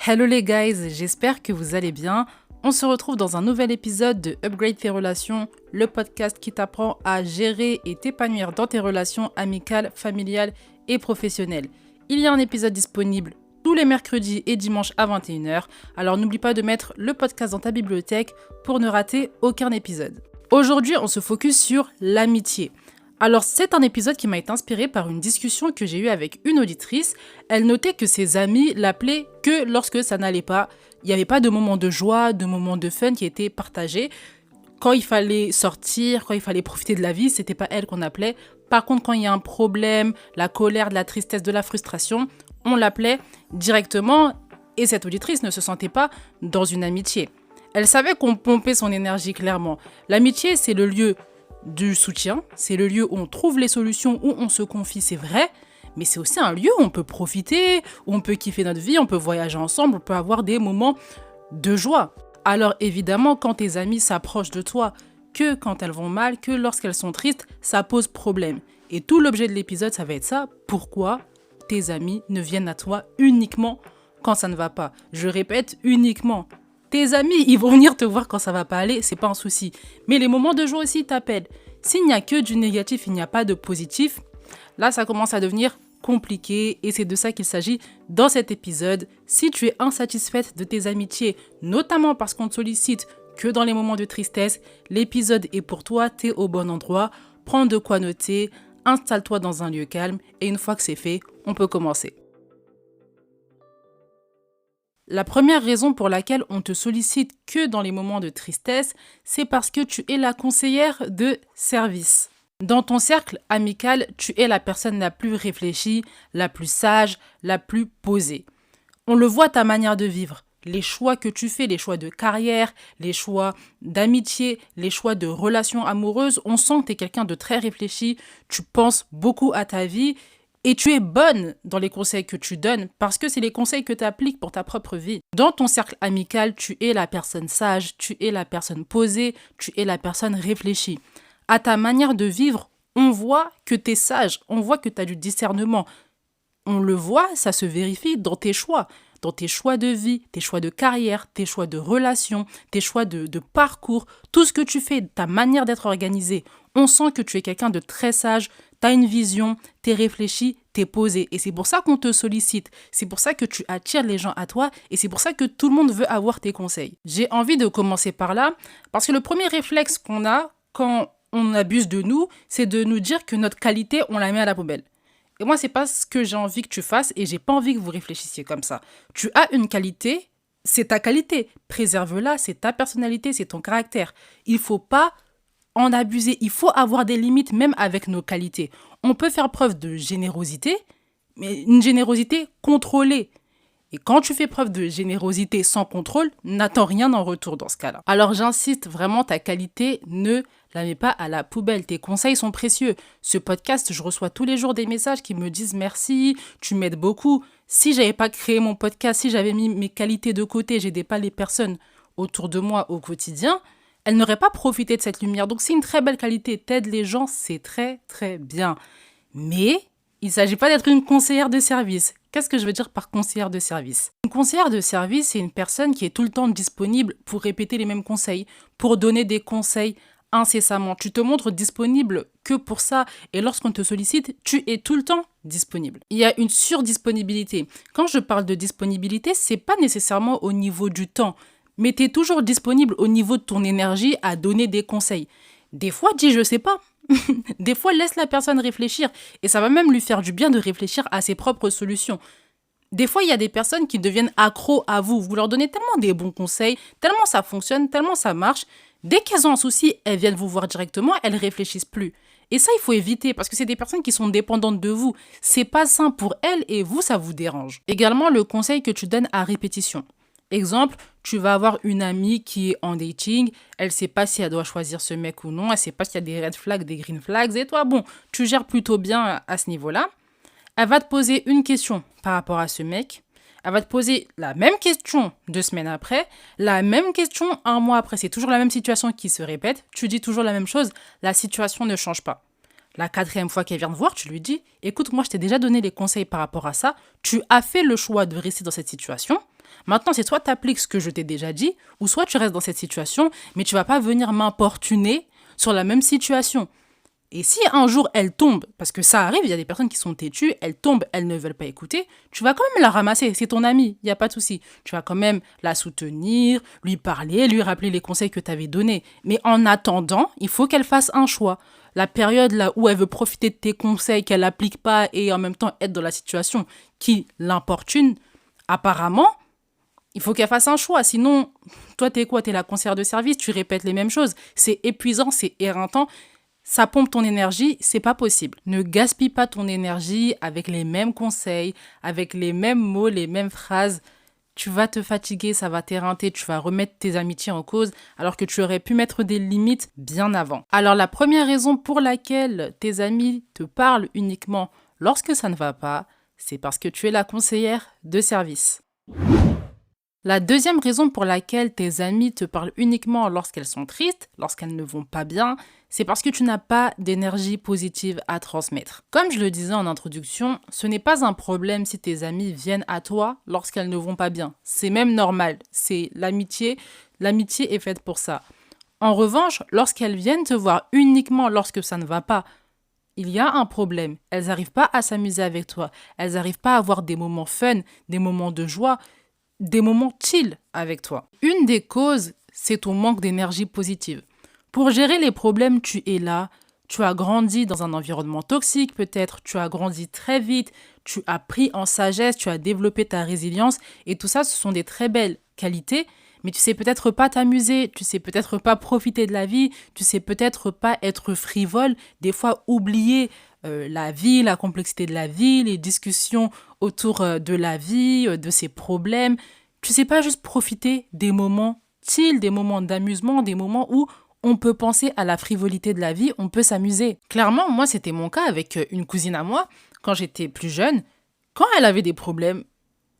Hello les guys, j'espère que vous allez bien. On se retrouve dans un nouvel épisode de Upgrade tes relations, le podcast qui t'apprend à gérer et t'épanouir dans tes relations amicales, familiales et professionnelles. Il y a un épisode disponible tous les mercredis et dimanches à 21h, alors n'oublie pas de mettre le podcast dans ta bibliothèque pour ne rater aucun épisode. Aujourd'hui, on se focus sur l'amitié. Alors, c'est un épisode qui m'a été inspiré par une discussion que j'ai eue avec une auditrice. Elle notait que ses amis l'appelaient que lorsque ça n'allait pas. Il n'y avait pas de moments de joie, de moments de fun qui étaient partagés. Quand il fallait sortir, quand il fallait profiter de la vie, c'était pas elle qu'on appelait. Par contre, quand il y a un problème, la colère, de la tristesse, de la frustration, on l'appelait directement et cette auditrice ne se sentait pas dans une amitié. Elle savait qu'on pompait son énergie clairement. L'amitié, c'est le lieu du soutien, c'est le lieu où on trouve les solutions, où on se confie, c'est vrai, mais c'est aussi un lieu où on peut profiter, où on peut kiffer notre vie, on peut voyager ensemble, on peut avoir des moments de joie. Alors évidemment, quand tes amies s'approchent de toi, que quand elles vont mal, que lorsqu'elles sont tristes, ça pose problème. Et tout l'objet de l'épisode, ça va être ça, pourquoi tes amis ne viennent à toi uniquement quand ça ne va pas. Je répète, uniquement. Tes amis, ils vont venir te voir quand ça va pas aller, c'est pas un souci. Mais les moments de joie aussi t'appellent. S'il n'y a que du négatif, il n'y a pas de positif, là ça commence à devenir compliqué et c'est de ça qu'il s'agit dans cet épisode. Si tu es insatisfaite de tes amitiés, notamment parce qu'on te sollicite que dans les moments de tristesse, l'épisode est pour toi, t'es au bon endroit, prends de quoi noter, installe-toi dans un lieu calme et une fois que c'est fait, on peut commencer. La première raison pour laquelle on te sollicite que dans les moments de tristesse, c'est parce que tu es la conseillère de service. Dans ton cercle amical, tu es la personne la plus réfléchie, la plus sage, la plus posée. On le voit ta manière de vivre, les choix que tu fais, les choix de carrière, les choix d'amitié, les choix de relations amoureuses, on sent que tu es quelqu'un de très réfléchi, tu penses beaucoup à ta vie. Et tu es bonne dans les conseils que tu donnes parce que c'est les conseils que tu appliques pour ta propre vie. Dans ton cercle amical, tu es la personne sage, tu es la personne posée, tu es la personne réfléchie. À ta manière de vivre, on voit que tu es sage, on voit que tu as du discernement. On le voit, ça se vérifie dans tes choix de vie, tes choix de carrière, tes choix de relations, tes choix de parcours, tout ce que tu fais, ta manière d'être organisé. On sent que tu es quelqu'un de très sage, tu as une vision, tu es réfléchi, tu es posé. Et c'est pour ça qu'on te sollicite, c'est pour ça que tu attires les gens à toi et c'est pour ça que tout le monde veut avoir tes conseils. J'ai envie de commencer par là parce que le premier réflexe qu'on a quand on abuse de nous, c'est de nous dire que notre qualité, on la met à la poubelle. Et moi, c'est pas ce que j'ai envie que tu fasses et j'ai pas envie que vous réfléchissiez comme ça. Tu as une qualité, c'est ta qualité. Préserve-la, c'est ta personnalité, c'est ton caractère. Il faut pas en abuser. Il faut avoir des limites même avec nos qualités. On peut faire preuve de générosité, mais une générosité contrôlée. Et quand tu fais preuve de générosité sans contrôle, n'attends rien en retour dans ce cas-là. Alors j'insiste vraiment, ta qualité, ne la mets pas à la poubelle. Tes conseils sont précieux. Ce podcast, je reçois tous les jours des messages qui me disent merci, tu m'aides beaucoup. Si j'avais pas créé mon podcast, si j'avais mis mes qualités de côté, j'aidais pas les personnes autour de moi au quotidien, elles n'auraient pas profité de cette lumière. Donc c'est une très belle qualité. T'aides les gens, c'est très très bien. Mais il ne s'agit pas d'être une conseillère de service. Qu'est-ce que je veux dire par conseillère de service ? Une conseillère de service, c'est une personne qui est tout le temps disponible pour répéter les mêmes conseils, pour donner des conseils incessamment. Tu te montres disponible que pour ça. Et lorsqu'on te sollicite, tu es tout le temps disponible. Il y a une surdisponibilité. Quand je parle de disponibilité, c'est pas nécessairement au niveau du temps, mais tu es toujours disponible au niveau de ton énergie à donner des conseils. Des fois, dis je sais pas. Des fois, laisse la personne réfléchir et ça va même lui faire du bien de réfléchir à ses propres solutions. Des fois, il y a des personnes qui deviennent accros à vous. Vous leur donnez tellement des bons conseils, tellement ça fonctionne, tellement ça marche. Dès qu'elles ont un souci, elles viennent vous voir directement, elles réfléchissent plus. Et ça, il faut éviter parce que c'est des personnes qui sont dépendantes de vous. C'est pas sain pour elles et vous, ça vous dérange. Également, le conseil que tu donnes à répétition. Exemple, tu vas avoir une amie qui est en dating, elle ne sait pas si elle doit choisir ce mec ou non, elle ne sait pas s'il y a des red flags, des green flags, et toi, bon, tu gères plutôt bien à ce niveau-là. Elle va te poser une question par rapport à ce mec, elle va te poser la même question 2 semaines après, la même question 1 mois après, c'est toujours la même situation qui se répète, tu dis toujours la même chose, la situation ne change pas. La 4e fois qu'elle vient te voir, tu lui dis « Écoute, moi, je t'ai déjà donné les conseils par rapport à ça. Tu as fait le choix de rester dans cette situation. Maintenant, c'est soit tu appliques ce que je t'ai déjà dit, ou soit tu restes dans cette situation, mais tu vas pas venir m'importuner sur la même situation. Et si un jour elle tombe, parce que ça arrive, il y a des personnes qui sont têtues, elles tombent, elles ne veulent pas écouter, tu vas quand même la ramasser, c'est ton amie, il n'y a pas de souci. Tu vas quand même la soutenir, lui parler, lui rappeler les conseils que tu avais donnés. Mais en attendant, il faut qu'elle fasse un choix. La période là où elle veut profiter de tes conseils qu'elle n'applique pas et en même temps être dans la situation qui l'importune, apparemment, il faut qu'elle fasse un choix. Sinon, toi, t'es quoi? T'es la conseillère de service, tu répètes les mêmes choses. C'est épuisant, c'est éreintant. Ça pompe ton énergie, c'est pas possible. Ne gaspille pas ton énergie avec les mêmes conseils, avec les mêmes mots, les mêmes phrases. Tu vas te fatiguer, ça va t'éreinter, tu vas remettre tes amitiés en cause, alors que tu aurais pu mettre des limites bien avant. Alors la première raison pour laquelle tes amis te parlent uniquement lorsque ça ne va pas, c'est parce que tu es la conseillère de service. La deuxième raison pour laquelle tes amis te parlent uniquement lorsqu'elles sont tristes, lorsqu'elles ne vont pas bien, c'est parce que tu n'as pas d'énergie positive à transmettre. Comme je le disais en introduction, ce n'est pas un problème si tes amis viennent à toi lorsqu'elles ne vont pas bien. C'est même normal, c'est l'amitié est faite pour ça. En revanche, lorsqu'elles viennent te voir uniquement lorsque ça ne va pas, il y a un problème. Elles n'arrivent pas à s'amuser avec toi, elles n'arrivent pas à avoir des moments fun, des moments de joie, des moments chill avec toi. Une des causes, c'est ton manque d'énergie positive. Pour gérer les problèmes, tu es là. Tu as grandi dans un environnement toxique peut-être, tu as grandi très vite, tu as pris en sagesse, tu as développé ta résilience et tout ça, ce sont des très belles qualités, mais tu sais peut-être pas t'amuser, tu sais peut-être pas profiter de la vie, tu sais peut-être pas être frivole, des fois oublier la vie, la complexité de la vie, les discussions autour de la vie, de ses problèmes. Tu sais pas juste profiter des moments chill, des moments d'amusement, des moments où on peut penser à la frivolité de la vie, on peut s'amuser. Clairement, moi, c'était mon cas avec une cousine à moi, quand j'étais plus jeune. Quand elle avait des problèmes,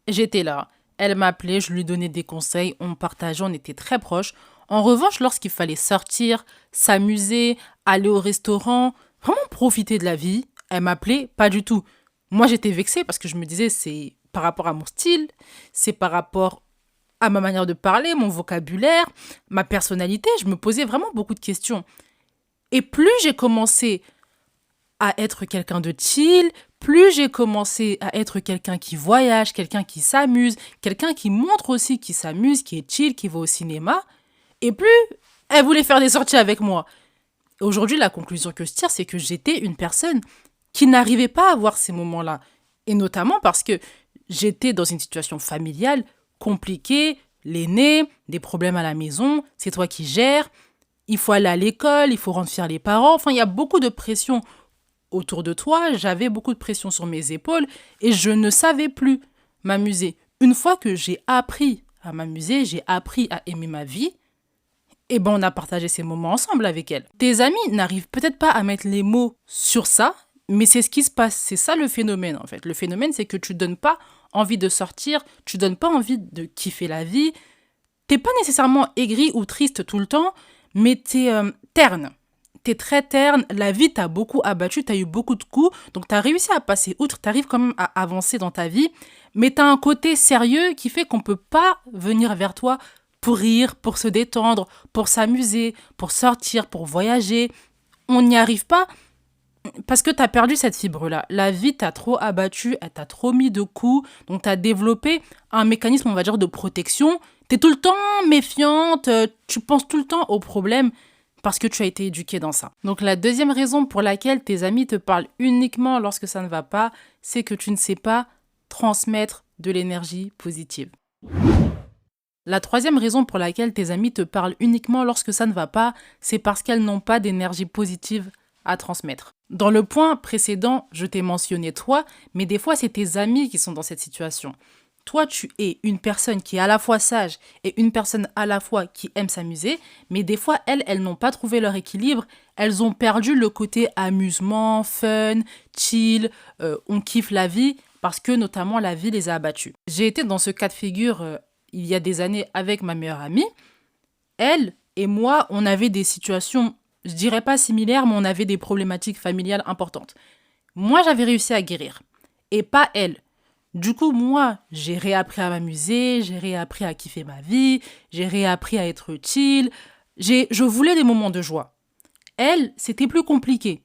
j'étais là. Elle m'appelait, je lui donnais des conseils, on partageait, on était très proches. En revanche, lorsqu'il fallait sortir, s'amuser, aller au restaurant, vraiment profiter de la vie, elle m'appelait pas du tout. Moi, j'étais vexée parce que je me disais, c'est par rapport à mon style, c'est par rapport à ma manière de parler, mon vocabulaire, ma personnalité. Je me posais vraiment beaucoup de questions. Et plus j'ai commencé à être quelqu'un de chill, plus j'ai commencé à être quelqu'un qui voyage, quelqu'un qui s'amuse, quelqu'un qui montre aussi qui s'amuse, qui est chill, qui va au cinéma, et plus elle voulait faire des sorties avec moi. Aujourd'hui, la conclusion que je tire, c'est que j'étais une personne qui n'arrivait pas à avoir ces moments-là. Et notamment parce que j'étais dans une situation familiale compliquée, l'aîné, des problèmes à la maison, c'est toi qui gères, il faut aller à l'école, il faut rendre fiers les parents. Enfin, il y a beaucoup de pression autour de toi, j'avais beaucoup de pression sur mes épaules et je ne savais plus m'amuser. Une fois que j'ai appris à m'amuser, j'ai appris à aimer ma vie, et ben on a partagé ces moments ensemble avec elle. Tes amis n'arrivent peut-être pas à mettre les mots sur ça, mais c'est ce qui se passe. C'est ça le phénomène en fait. Le phénomène, c'est que tu donnes pas envie de sortir, tu donnes pas envie de kiffer la vie. T'es pas nécessairement aigri ou triste tout le temps, mais t'es terne. T'es très terne, la vie t'a beaucoup abattu, t'as eu beaucoup de coups, donc t'as réussi à passer outre, t'arrives quand même à avancer dans ta vie, mais t'as un côté sérieux qui fait qu'on peut pas venir vers toi pour rire, pour se détendre, pour s'amuser, pour sortir, pour voyager. On n'y arrive pas parce que t'as perdu cette fibre-là. La vie t'a trop abattu, elle t'a trop mis de coups, donc t'as développé un mécanisme, on va dire, de protection. T'es tout le temps méfiante, tu penses tout le temps aux problèmes, parce que tu as été éduqué dans ça. Donc la deuxième raison pour laquelle tes amis te parlent uniquement lorsque ça ne va pas, c'est que tu ne sais pas transmettre de l'énergie positive. La troisième raison pour laquelle tes amis te parlent uniquement lorsque ça ne va pas, c'est parce qu'elles n'ont pas d'énergie positive à transmettre. Dans le point précédent, je t'ai mentionné toi, mais des fois c'est tes amis qui sont dans cette situation. Toi, tu es une personne qui est à la fois sage et une personne à la fois qui aime s'amuser, mais des fois, elles n'ont pas trouvé leur équilibre. Elles ont perdu le côté amusement, fun, chill, on kiffe la vie, parce que notamment la vie les a abattues. J'ai été dans ce cas de figure il y a des années avec ma meilleure amie. Elle et moi, on avait des situations, je dirais pas similaires, mais on avait des problématiques familiales importantes. Moi, j'avais réussi à guérir, et pas elle. Du coup, moi, j'ai réappris à m'amuser, j'ai réappris à kiffer ma vie, j'ai réappris à être utile. Je voulais des moments de joie. Elle, c'était plus compliqué.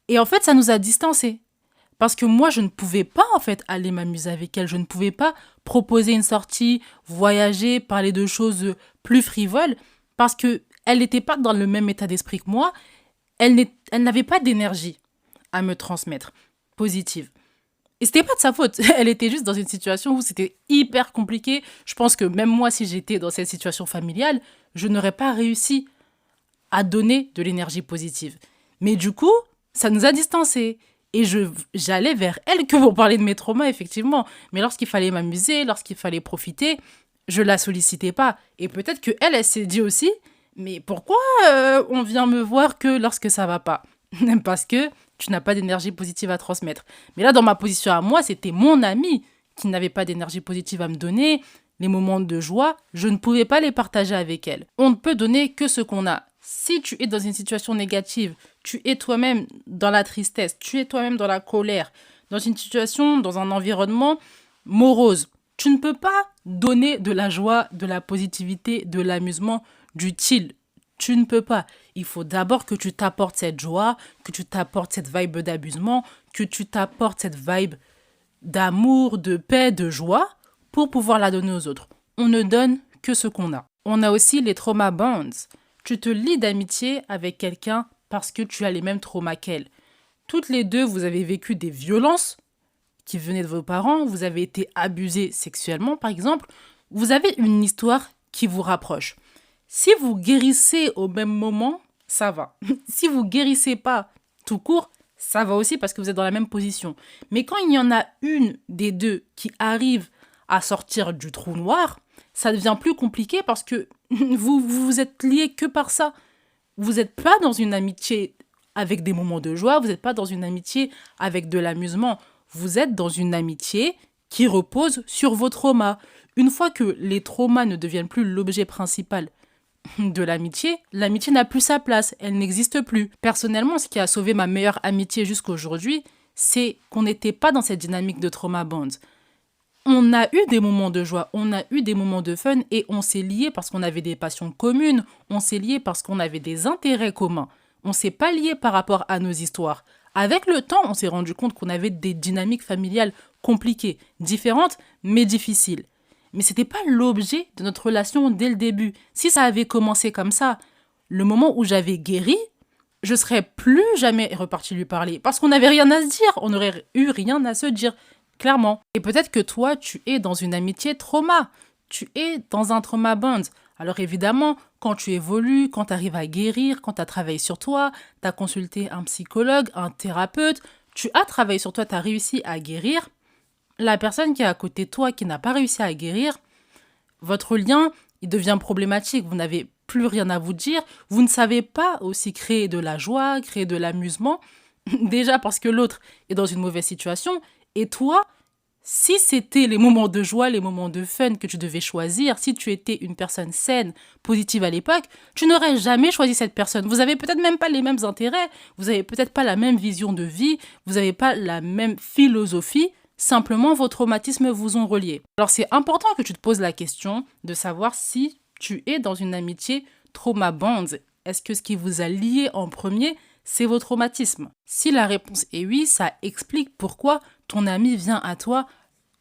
Et en fait, ça nous a distancés. Parce que moi, je ne pouvais pas, en fait, aller m'amuser avec elle. Je ne pouvais pas proposer une sortie, voyager, parler de choses plus frivoles. Parce que elle n'était pas dans le même état d'esprit que moi. Elle n'avait pas d'énergie à me transmettre, positive. Et c'était pas de sa faute. Elle était juste dans une situation où c'était hyper compliqué. Je pense que même moi, si j'étais dans cette situation familiale, je n'aurais pas réussi à donner de l'énergie positive. Mais du coup, ça nous a distancés. Et j'allais vers elle que pour parler de mes traumas, effectivement. Mais lorsqu'il fallait m'amuser, lorsqu'il fallait profiter, je la sollicitais pas. Et peut-être que elle s'est dit aussi, mais pourquoi on vient me voir que lorsque ça va pas? Parce que tu n'as pas d'énergie positive à transmettre. Mais là, dans ma position à moi, c'était mon amie qui n'avait pas d'énergie positive à me donner. Les moments de joie, je ne pouvais pas les partager avec elle. On ne peut donner que ce qu'on a. Si tu es dans une situation négative, tu es toi-même dans la tristesse, tu es toi-même dans la colère, dans une situation, dans un environnement morose, tu ne peux pas donner de la joie, de la positivité, de l'amusement, du chill. Tu ne peux pas. Il faut d'abord que tu t'apportes cette joie, que tu t'apportes cette vibe d'abusement, que tu t'apportes cette vibe d'amour, de paix, de joie pour pouvoir la donner aux autres. On ne donne que ce qu'on a. On a aussi les trauma bonds. Tu te lis d'amitié avec quelqu'un parce que tu as les mêmes traumas qu'elle. Toutes les deux, vous avez vécu des violences qui venaient de vos parents, vous avez été abusés sexuellement par exemple, vous avez une histoire qui vous rapproche. Si vous guérissez au même moment, ça va. Si vous guérissez pas tout court, ça va aussi parce que vous êtes dans la même position. Mais quand il y en a une des deux qui arrive à sortir du trou noir, ça devient plus compliqué parce que vous êtes liés que par ça. Vous n'êtes pas dans une amitié avec des moments de joie, vous n'êtes pas dans une amitié avec de l'amusement. Vous êtes dans une amitié qui repose sur vos traumas. Une fois que les traumas ne deviennent plus l'objet principal de l'amitié, l'amitié n'a plus sa place, elle n'existe plus. Personnellement, ce qui a sauvé ma meilleure amitié jusqu'à aujourd'hui, c'est qu'on n'était pas dans cette dynamique de trauma bond. On a eu des moments de joie, on a eu des moments de fun et on s'est liés parce qu'on avait des passions communes, on s'est liés parce qu'on avait des intérêts communs. On s'est pas liés par rapport à nos histoires. Avec le temps, on s'est rendu compte qu'on avait des dynamiques familiales compliquées, différentes mais difficiles. Mais c'était pas l'objet de notre relation dès le début. Si ça avait commencé comme ça, le moment où j'avais guéri, je serais plus jamais repartie lui parler parce qu'on n'avait rien à se dire, on n'aurait eu rien à se dire. Clairement. Et peut-être que toi, tu es dans une amitié trauma. Tu es dans un trauma bond. Alors évidemment, quand tu évolues, quand tu arrives à guérir, quand tu as travaillé sur toi, tu as consulté un psychologue, un thérapeute, tu as travaillé sur toi, tu as réussi à guérir. La personne qui est à côté de toi, qui n'a pas réussi à guérir, votre lien, il devient problématique. Vous n'avez plus rien à vous dire. Vous ne savez pas aussi créer de la joie, créer de l'amusement. Déjà parce que l'autre est dans une mauvaise situation. Et toi, si c'était les moments de joie, les moments de fun que tu devais choisir, si tu étais une personne saine, positive à l'époque, tu n'aurais jamais choisi cette personne. Vous avez peut-être même pas les mêmes intérêts, vous avez peut-être pas la même vision de vie, vous n'avez pas la même philosophie, simplement vos traumatismes vous ont reliés. Alors c'est important que tu te poses la question de savoir si tu es dans une amitié trauma bond. Est-ce que ce qui vous a lié en premier, c'est vos traumatismes? Si la réponse est oui, ça explique pourquoi ton amie vient à toi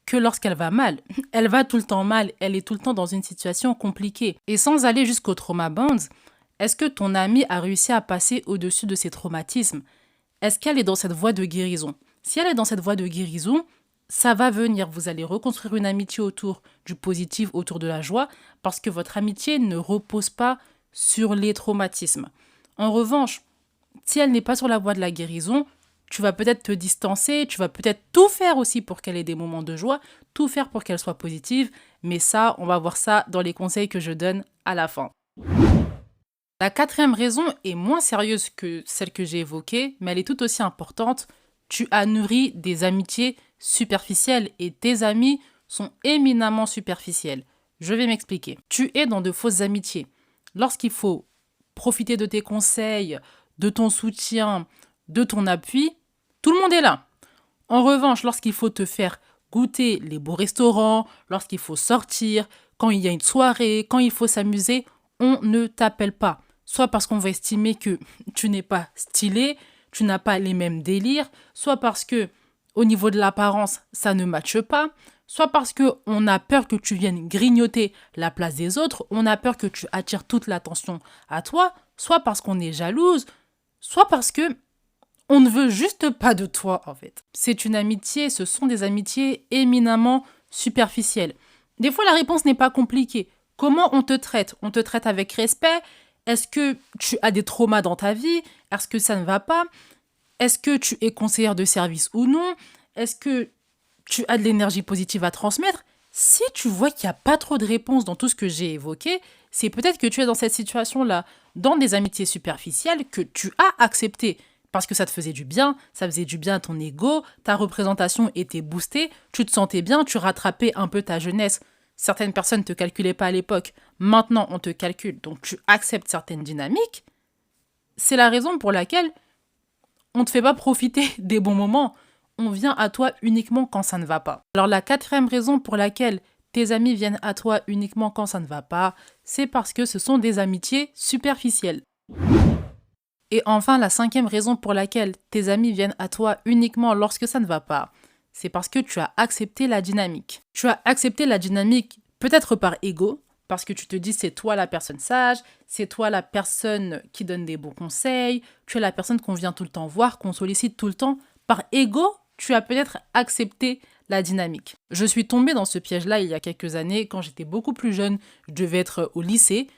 que lorsqu'elle va mal. Elle va tout le temps mal, elle est tout le temps dans une situation compliquée. Et sans aller jusqu'au trauma bond, est-ce que ton amie a réussi à passer au-dessus de ses traumatismes? Est-ce qu'elle est dans cette voie de guérison? Si elle est dans cette voie de guérison, ça va venir. Vous allez reconstruire une amitié autour du positif, autour de la joie, parce que votre amitié ne repose pas sur les traumatismes. En revanche, si elle n'est pas sur la voie de la guérison, tu vas peut-être te distancer, tu vas peut-être tout faire aussi pour qu'elle ait des moments de joie, tout faire pour qu'elle soit positive, mais ça, on va voir ça dans les conseils que je donne à la fin. La quatrième raison est moins sérieuse que celle que j'ai évoquée, mais elle est tout aussi importante. Tu as nourri des amitiés superficielles et tes amis sont éminemment superficiels. Je vais m'expliquer. Tu es dans de fausses amitiés. Lorsqu'il faut profiter de tes conseils, de ton soutien, de ton appui, tout le monde est là. En revanche, lorsqu'il faut te faire goûter les beaux restaurants, lorsqu'il faut sortir, quand il y a une soirée, quand il faut s'amuser, on ne t'appelle pas. Soit parce qu'on va estimer que tu n'es pas stylé, tu n'as pas les mêmes délires, soit parce que au niveau de l'apparence, ça ne matche pas, soit parce qu'on a peur que tu viennes grignoter la place des autres, on a peur que tu attires toute l'attention à toi, soit parce qu'on est jalouse, soit parce que on ne veut juste pas de toi, en fait. C'est une amitié, ce sont des amitiés éminemment superficielles. Des fois, la réponse n'est pas compliquée. Comment on te traite? On te traite avec respect? Est-ce que tu as des traumas dans ta vie? Est-ce que ça ne va pas? Est-ce que tu es conseillère de service ou non? Est-ce que tu as de l'énergie positive à transmettre? Si tu vois qu'il n'y a pas trop de réponses dans tout ce que j'ai évoqué, c'est peut-être que tu es dans cette situation-là, dans des amitiés superficielles que tu as acceptées parce que ça te faisait du bien, ça faisait du bien à ton ego, ta représentation était boostée, tu te sentais bien, tu rattrapais un peu ta jeunesse. Certaines personnes ne te calculaient pas à l'époque, maintenant on te calcule, donc tu acceptes certaines dynamiques. C'est la raison pour laquelle on ne te fait pas profiter des bons moments. On vient à toi uniquement quand ça ne va pas. Alors la quatrième raison pour laquelle tes amis viennent à toi uniquement quand ça ne va pas, c'est parce que ce sont des amitiés superficielles. Et enfin, la cinquième raison pour laquelle tes amis viennent à toi uniquement lorsque ça ne va pas, c'est parce que tu as accepté la dynamique. Tu as accepté la dynamique peut-être par ego, parce que tu te dis c'est toi la personne sage, c'est toi la personne qui donne des bons conseils, tu es la personne qu'on vient tout le temps voir, qu'on sollicite tout le temps. Par ego, tu as peut-être accepté la dynamique. Je suis tombée dans ce piège-là il y a quelques années, quand j'étais beaucoup plus jeune, je devais être au lycée.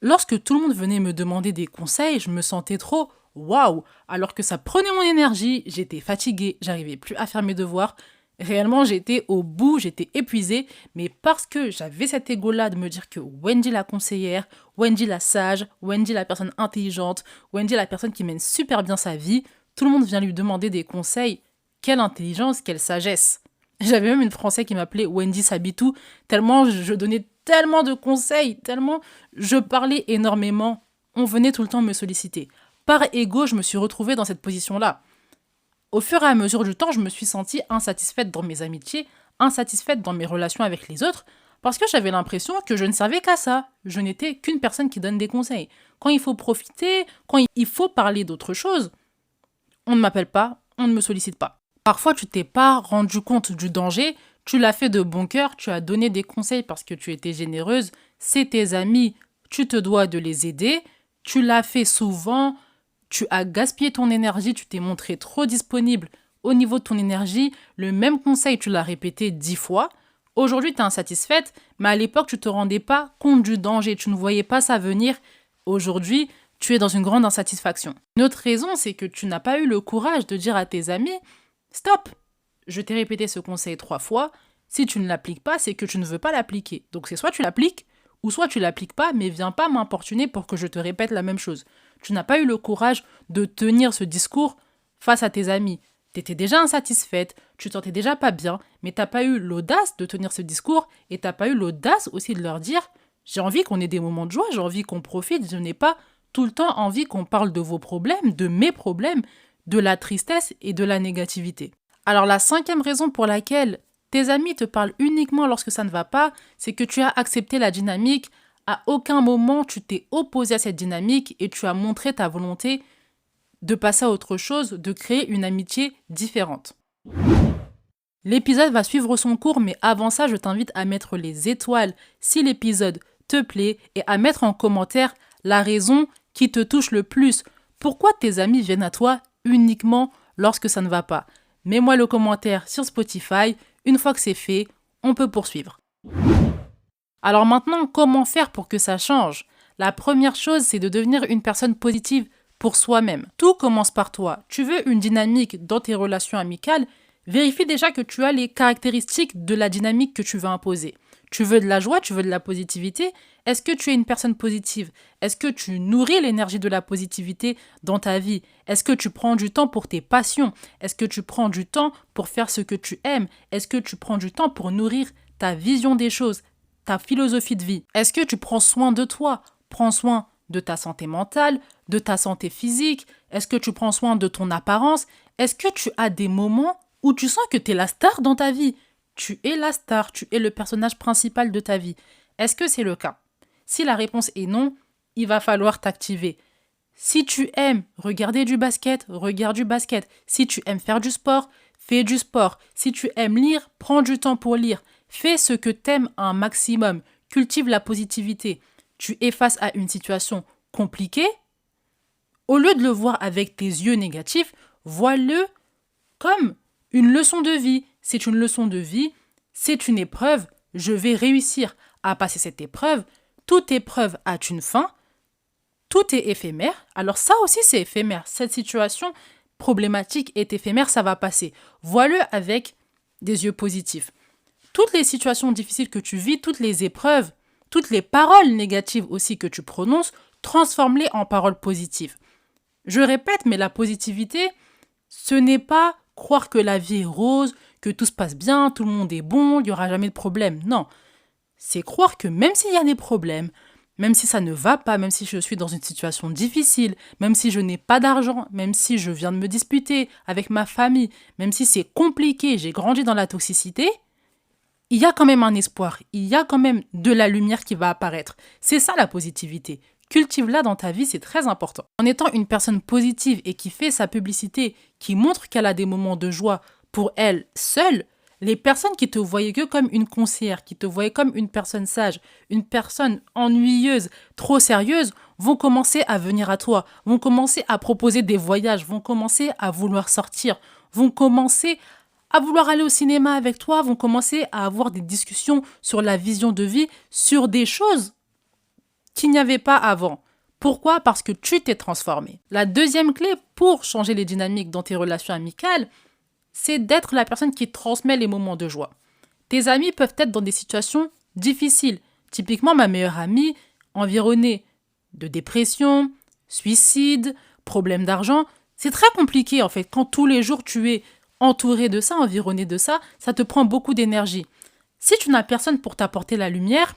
Lorsque tout le monde venait me demander des conseils, je me sentais trop waouh, alors que ça prenait mon énergie, j'étais fatiguée, j'arrivais plus à faire mes devoirs. Réellement, j'étais au bout, j'étais épuisée, mais parce que j'avais cet ego-là de me dire que Wendy la conseillère, Wendy la sage, Wendy la personne intelligente, Wendy la personne qui mène super bien sa vie, tout le monde vient lui demander des conseils. Quelle intelligence, quelle sagesse. J'avais même une Française qui m'appelait Wendy Sabitou, tellement je donnais tellement de conseils, tellement je parlais énormément. On venait tout le temps me solliciter. Par ego, je me suis retrouvée dans cette position-là. Au fur et à mesure du temps, je me suis sentie insatisfaite dans mes amitiés, insatisfaite dans mes relations avec les autres, parce que j'avais l'impression que je ne servais qu'à ça. Je n'étais qu'une personne qui donne des conseils. Quand il faut profiter, quand il faut parler d'autre chose, on ne m'appelle pas, on ne me sollicite pas. Parfois, tu t'es pas rendu compte du danger, tu l'as fait de bon cœur, tu as donné des conseils parce que tu étais généreuse, c'est tes amis, tu te dois de les aider, tu l'as fait souvent, tu as gaspillé ton énergie, tu t'es montré trop disponible au niveau de ton énergie, le même conseil, tu l'as répété 10 fois. Aujourd'hui, tu es insatisfaite, mais à l'époque, tu ne te rendais pas compte du danger, tu ne voyais pas ça venir. Aujourd'hui, tu es dans une grande insatisfaction. Une autre raison, c'est que tu n'as pas eu le courage de dire à tes amis « Stop, je t'ai répété ce conseil 3 fois, si tu ne l'appliques pas, c'est que tu ne veux pas l'appliquer. Donc c'est soit tu l'appliques, ou soit tu l'appliques pas, mais viens pas m'importuner pour que je te répète la même chose. » Tu n'as pas eu le courage de tenir ce discours face à tes amis. Tu étais déjà insatisfaite, tu te sentais déjà pas bien, mais tu n'as pas eu l'audace de tenir ce discours et tu n'as pas eu l'audace aussi de leur dire « J'ai envie qu'on ait des moments de joie, j'ai envie qu'on profite, je n'ai pas tout le temps envie qu'on parle de vos problèmes, de mes problèmes, de la tristesse et de la négativité. » Alors la cinquième raison pour laquelle tes amis te parlent uniquement lorsque ça ne va pas, c'est que tu as accepté la dynamique. À aucun moment tu t'es opposé à cette dynamique et tu as montré ta volonté de passer à autre chose, de créer une amitié différente. L'épisode va suivre son cours, mais avant ça, je t'invite à mettre les étoiles si l'épisode te plaît et à mettre en commentaire la raison qui te touche le plus. Pourquoi tes amis viennent à toi uniquement lorsque ça ne va pas? Mets-moi le commentaire sur Spotify. Une fois que c'est fait, on peut poursuivre. Alors maintenant, comment faire pour que ça change? La première chose, c'est de devenir une personne positive pour soi-même. Tout commence par toi. Tu veux une dynamique dans tes relations amicales? Vérifie déjà que tu as les caractéristiques de la dynamique que tu veux imposer. Tu veux de la joie, tu veux de la positivité. Est-ce que tu es une personne positive? Est-ce que tu nourris l'énergie de la positivité dans ta vie? Est-ce que tu prends du temps pour tes passions? Est-ce que tu prends du temps pour faire ce que tu aimes? Est-ce que tu prends du temps pour nourrir ta vision des choses, ta philosophie de vie? Est-ce que tu prends soin de toi? Prends soin de ta santé mentale, de ta santé physique? Est-ce que tu prends soin de ton apparence? Est-ce que tu as des moments où tu sens que tu es la star dans ta vie, tu es la star, tu es le personnage principal de ta vie. Est-ce que c'est le cas? Si la réponse est non, il va falloir t'activer. Si tu aimes regarder du basket, regarde du basket. Si tu aimes faire du sport, fais du sport. Si tu aimes lire, prends du temps pour lire. Fais ce que t'aimes un maximum. Cultive la positivité. Tu es face à une situation compliquée. Au lieu de le voir avec tes yeux négatifs, vois-le comme une leçon de vie. C'est une leçon de vie, c'est une épreuve. Je vais réussir à passer cette épreuve. Toute épreuve a une fin. Tout est éphémère. Alors ça aussi, c'est éphémère. Cette situation problématique est éphémère, ça va passer. Vois-le avec des yeux positifs. Toutes les situations difficiles que tu vis, toutes les épreuves, toutes les paroles négatives aussi que tu prononces, transforme-les en paroles positives. Je répète, mais la positivité, ce n'est pas croire que la vie est rose, que tout se passe bien, tout le monde est bon, il n'y aura jamais de problème. Non, c'est croire que même s'il y a des problèmes, même si ça ne va pas, même si je suis dans une situation difficile, même si je n'ai pas d'argent, même si je viens de me disputer avec ma famille, même si c'est compliqué, j'ai grandi dans la toxicité, il y a quand même un espoir, il y a quand même de la lumière qui va apparaître. C'est ça la positivité. Cultive-la dans ta vie, c'est très important. En étant une personne positive et qui fait sa publicité, qui montre qu'elle a des moments de joie pour elle seule, les personnes qui te voyaient que comme une conseillère, qui te voyaient comme une personne sage, une personne ennuyeuse, trop sérieuse, vont commencer à venir à toi, vont commencer à proposer des voyages, vont commencer à vouloir sortir, vont commencer à vouloir aller au cinéma avec toi, vont commencer à avoir des discussions sur la vision de vie, sur des choses qu'il n'y avait pas avant. Pourquoi? Parce que tu t'es transformé. La deuxième clé pour changer les dynamiques dans tes relations amicales, c'est d'être la personne qui transmet les moments de joie. Tes amis peuvent être dans des situations difficiles. Typiquement, ma meilleure amie, environnée de dépression, suicide, problème d'argent. C'est très compliqué en fait. Quand tous les jours tu es entouré de ça, environné de ça, ça te prend beaucoup d'énergie. Si tu n'as personne pour t'apporter la lumière,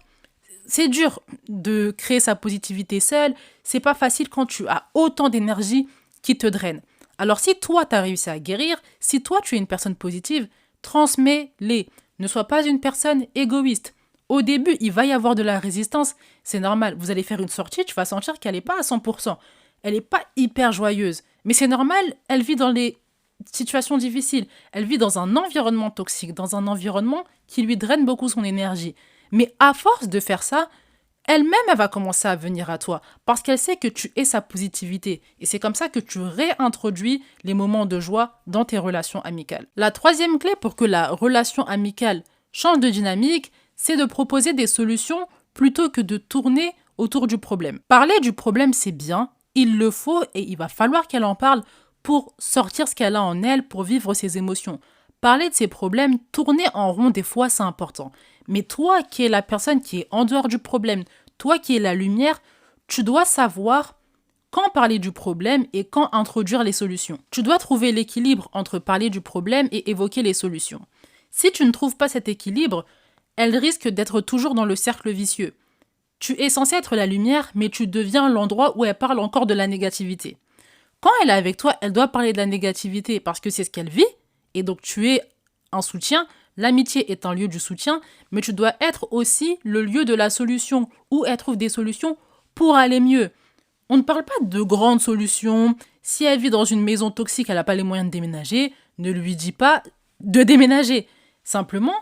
c'est dur de créer sa positivité seule. C'est pas facile quand tu as autant d'énergie qui te draine. Alors si toi, tu as réussi à guérir, si toi, tu es une personne positive, transmets-les. Ne sois pas une personne égoïste. Au début, il va y avoir de la résistance. C'est normal. Vous allez faire une sortie, tu vas sentir qu'elle n'est pas à 100%. Elle n'est pas hyper joyeuse. Mais c'est normal, elle vit dans les situations difficiles. Elle vit dans un environnement toxique, dans un environnement qui lui draine beaucoup son énergie. Mais à force de faire ça, elle-même, elle va commencer à venir à toi parce qu'elle sait que tu es sa positivité. Et c'est comme ça que tu réintroduis les moments de joie dans tes relations amicales. La troisième clé pour que la relation amicale change de dynamique, c'est de proposer des solutions plutôt que de tourner autour du problème. Parler du problème, c'est bien, il le faut et il va falloir qu'elle en parle pour sortir ce qu'elle a en elle, pour vivre ses émotions. Parler de ses problèmes, tourner en rond des fois, c'est important. Mais toi qui es la personne qui est en dehors du problème, toi qui es la lumière, tu dois savoir quand parler du problème et quand introduire les solutions. Tu dois trouver l'équilibre entre parler du problème et évoquer les solutions. Si tu ne trouves pas cet équilibre, elle risque d'être toujours dans le cercle vicieux. Tu es censé être la lumière, mais tu deviens l'endroit où elle parle encore de la négativité. Quand elle est avec toi, elle doit parler de la négativité parce que c'est ce qu'elle vit, et donc tu es un soutien. L'amitié est un lieu du soutien, mais tu dois être aussi le lieu de la solution, où elle trouve des solutions pour aller mieux. On ne parle pas de grandes solutions. Si elle vit dans une maison toxique, elle n'a pas les moyens de déménager, ne lui dis pas de déménager. Simplement,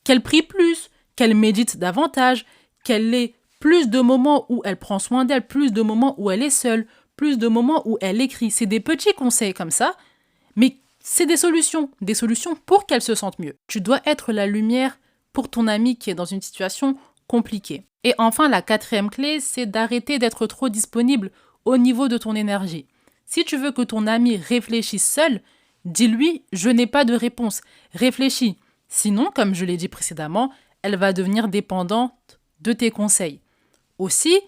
qu'elle prie plus, qu'elle médite davantage, qu'elle ait plus de moments où elle prend soin d'elle, plus de moments où elle est seule, plus de moments où elle écrit. C'est des petits conseils comme ça, mais c'est des solutions pour qu'elle se sente mieux. Tu dois être la lumière pour ton ami qui est dans une situation compliquée. Et enfin, la quatrième clé, c'est d'arrêter d'être trop disponible au niveau de ton énergie. Si tu veux que ton ami réfléchisse seul, dis-lui « je n'ai pas de réponse, réfléchis ». Sinon, comme je l'ai dit précédemment, elle va devenir dépendante de tes conseils. Aussi,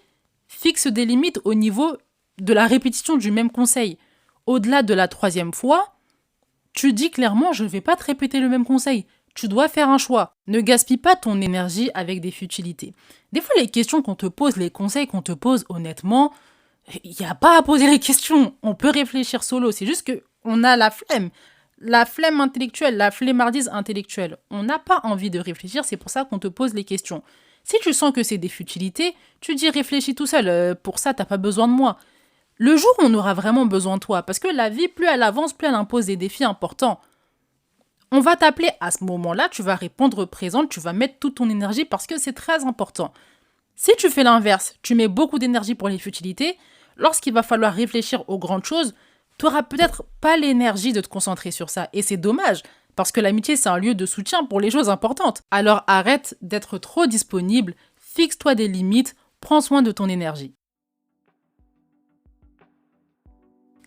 fixe des limites au niveau de la répétition du même conseil. Au-delà de la 3e fois, tu dis clairement, je ne vais pas te répéter le même conseil. Tu dois faire un choix. Ne gaspille pas ton énergie avec des futilités. Des fois, les questions qu'on te pose, les conseils qu'on te pose, honnêtement, il n'y a pas à poser les questions. On peut réfléchir solo. C'est juste qu'on a la flemme. La flemme intellectuelle, la flemmardise intellectuelle. On n'a pas envie de réfléchir, c'est pour ça qu'on te pose les questions. Si tu sens que c'est des futilités, tu dis réfléchis tout seul, pour ça t'as pas besoin de moi. Le jour où on aura vraiment besoin de toi, parce que la vie, plus elle avance, plus elle impose des défis importants. On va t'appeler à ce moment-là, tu vas répondre présente, tu vas mettre toute ton énergie parce que c'est très important. Si tu fais l'inverse, tu mets beaucoup d'énergie pour les futilités, lorsqu'il va falloir réfléchir aux grandes choses, tu n'auras peut-être pas l'énergie de te concentrer sur ça. Et c'est dommage, parce que l'amitié, c'est un lieu de soutien pour les choses importantes. Alors arrête d'être trop disponible, fixe-toi des limites, prends soin de ton énergie.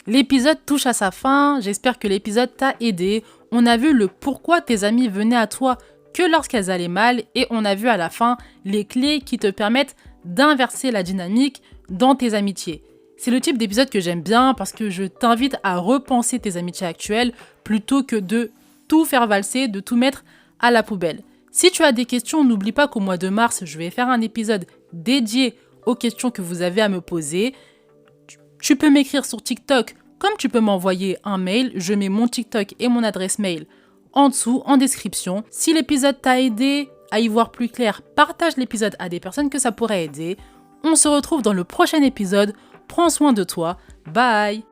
L'épisode touche à sa fin, j'espère que l'épisode t'a aidé. On a vu le pourquoi tes amis venaient à toi que lorsqu'elles allaient mal et on a vu à la fin les clés qui te permettent d'inverser la dynamique dans tes amitiés. C'est le type d'épisode que j'aime bien parce que je t'invite à repenser tes amitiés actuelles plutôt que de tout faire valser, de tout mettre à la poubelle. Si tu as des questions, n'oublie pas qu'au mois de mars, je vais faire un épisode dédié aux questions que vous avez à me poser. Tu peux m'écrire sur TikTok comme tu peux m'envoyer un mail. Je mets mon TikTok et mon adresse mail en dessous, en description. Si l'épisode t'a aidé à y voir plus clair, partage l'épisode à des personnes que ça pourrait aider. On se retrouve dans le prochain épisode. Prends soin de toi. Bye!